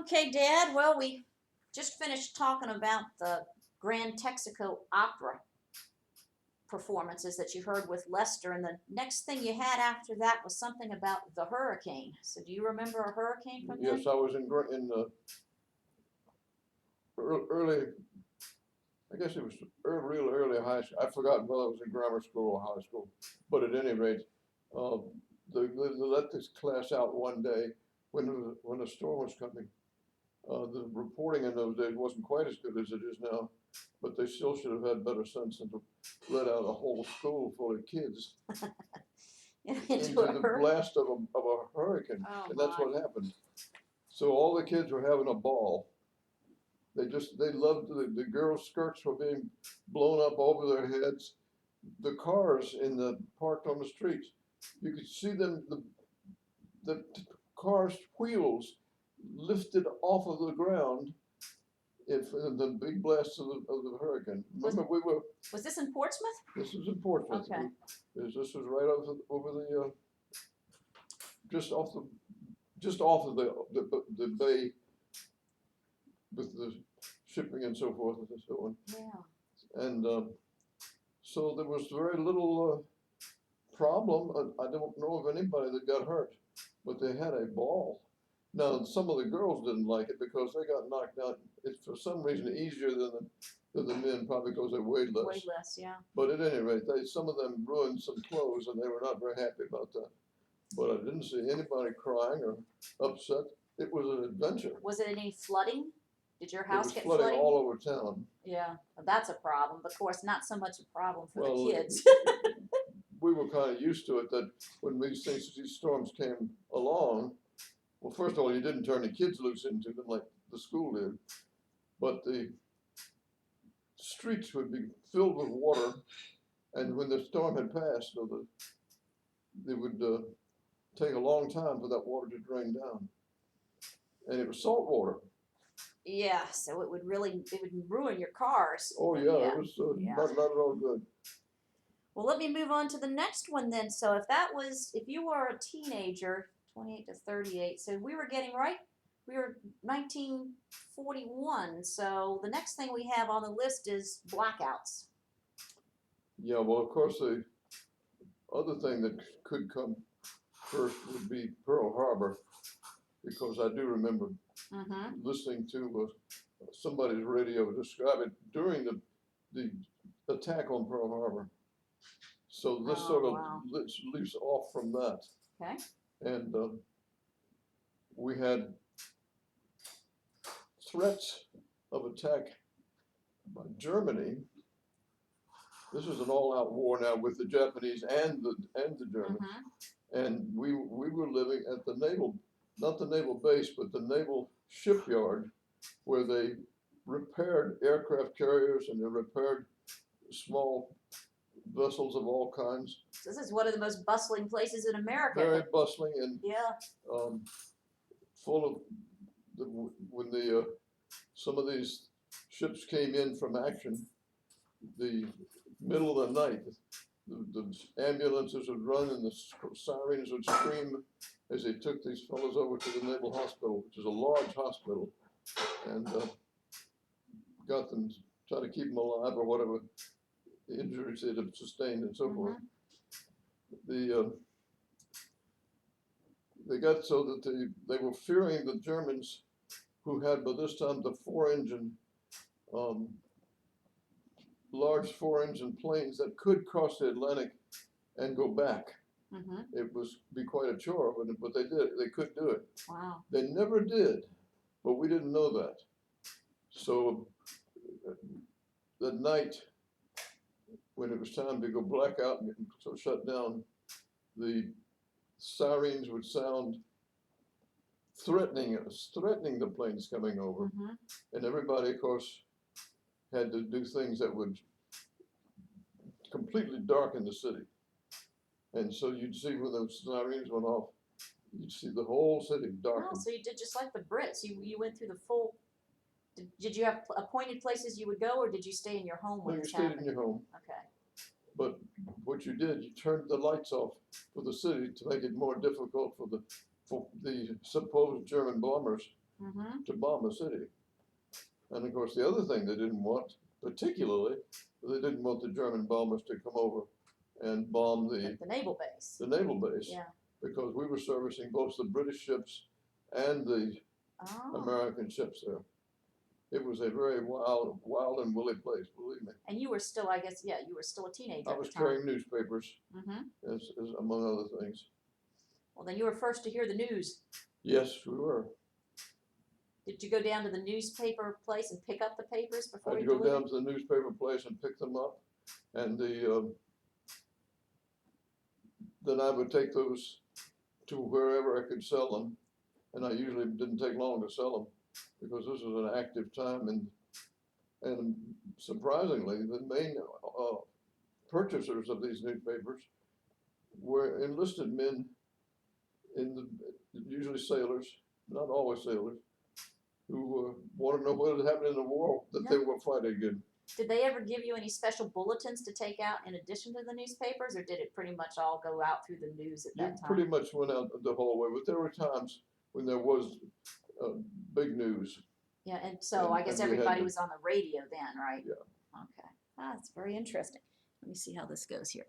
Okay, Dad. Well, we just finished talking about the Grand Texaco Opera performances that you heard with Lester, and the next thing you had after that was something about the hurricane. So, do you remember a hurricane from then? Yes, I was in early, I guess it was real early high school. I've forgotten whether it was in grammar school or high school, but at any rate, uh, they let this class out one day when a storm was coming. The reporting in those days wasn't quite as good as it is now, but they still should have had better sense than to let out a whole school full of kids into the blast of a hurricane, Oh, and that's my. what happened. So all the kids were having a ball. They loved the girls' skirts were being blown up over their heads. The cars parked on the streets, you could see them, the cars' wheels lifted off of the ground if the big blast of the hurricane. Remember, Was this in Portsmouth? this was in Portsmouth. Okay. This was right over the just off of the bay with the shipping and so forth and so on. Yeah. And so there was very little problem. I don't know of anybody that got hurt, but they had a ball. Now, some of the girls didn't like it because they got knocked out. It's for some reason easier than the men, probably because they weighed less. Way less, yeah. But at any rate, some of them ruined some clothes, and they were not very happy about that. But I didn't see anybody crying or upset. It was an adventure. Was it any flooding? Did your It house was get flooding flooding? all over town. Yeah, well, that's a problem. Of course, not so much a problem for Well, the kids. We were kind of used to it, that when these storms came along, well, first of all, you didn't turn the kids loose into them like the school did, but the streets would be filled with water, and when the storm had passed, it would take a long time for that water to drain down, and it was salt water. Yeah, so it would ruin your cars. Oh yeah, Yeah. it was not at all good. Well, let me move on to the next one then. So if you were a teenager, 28 to 38, so we were 1941. So the next thing we have on the list is blackouts. Yeah, well, of course, the other thing that could come first would be Pearl Harbor, because I do remember listening to somebody's radio describe it during the attack on Pearl Harbor. So this leaps off from that. Okay. And we had threats of attack by Germany. This was an all-out war now with the Japanese and the Germans. And we were living at not the naval base, but the naval shipyard, where they repaired aircraft carriers and they repaired small vessels of all kinds. This is one of the most bustling places in America. Very bustling and yeah, full of when some of these ships came in from action, the middle of the night, the ambulances would run and the sirens would scream as they took these fellows over to the Naval Hospital, which is a large hospital, and got them, try to keep them alive or whatever injuries they'd have sustained and so forth. They got so that they were fearing the Germans, who had by this time the large 4-engine planes that could cross the Atlantic and go back. It was be quite a chore, but they did. They could do it. Wow. They never did, but we didn't know that. So that night, when it was time to go blackout and so shut down, the sirens would sound threatening the planes coming over, and everybody, of course, had to do things that would completely darken the city. And so you'd see when those sirens went off, you'd see the whole city darkened. Oh, so you did just like the Brits. You went through the full. Did you have appointed places you would go, or did you stay in your home when you it's stayed happened? in your home. Okay. But what you did, you turned the lights off for the city to make it more difficult for the supposed German bombers Mm-hmm. to bomb a city. And of course, the other thing they didn't want, particularly, they didn't want the German bombers to come over and bomb The naval base. the naval base, Yeah. because we were servicing both the British ships and the Oh. American ships there. It was a very wild and woolly place, believe me. And you were still, I guess, yeah, you were still a teenager I at was the time. carrying newspapers, Mm-hmm. as among other things. Well, then you were first to hear the news. Yes, we were. Did you go down to the newspaper place and pick up the papers I before had you to go delivered? down to the newspaper place and pick them up, and then I would take those to wherever I could sell them, and I usually didn't take long to sell them, because this was an active time, and surprisingly, the main purchasers of these newspapers were enlisted men, usually sailors, not always sailors, who wanted to know what had happened in the war that they were fighting in. Did they ever give you any special bulletins to take out in addition to the newspapers, or did it pretty much all go out through the news at that time? Pretty much went out the whole way, but there were times when there was big news. Yeah, and so I guess and we had everybody to- was on the radio then, right? Yeah. Okay. Ah, that's very interesting. Let me see how this goes here.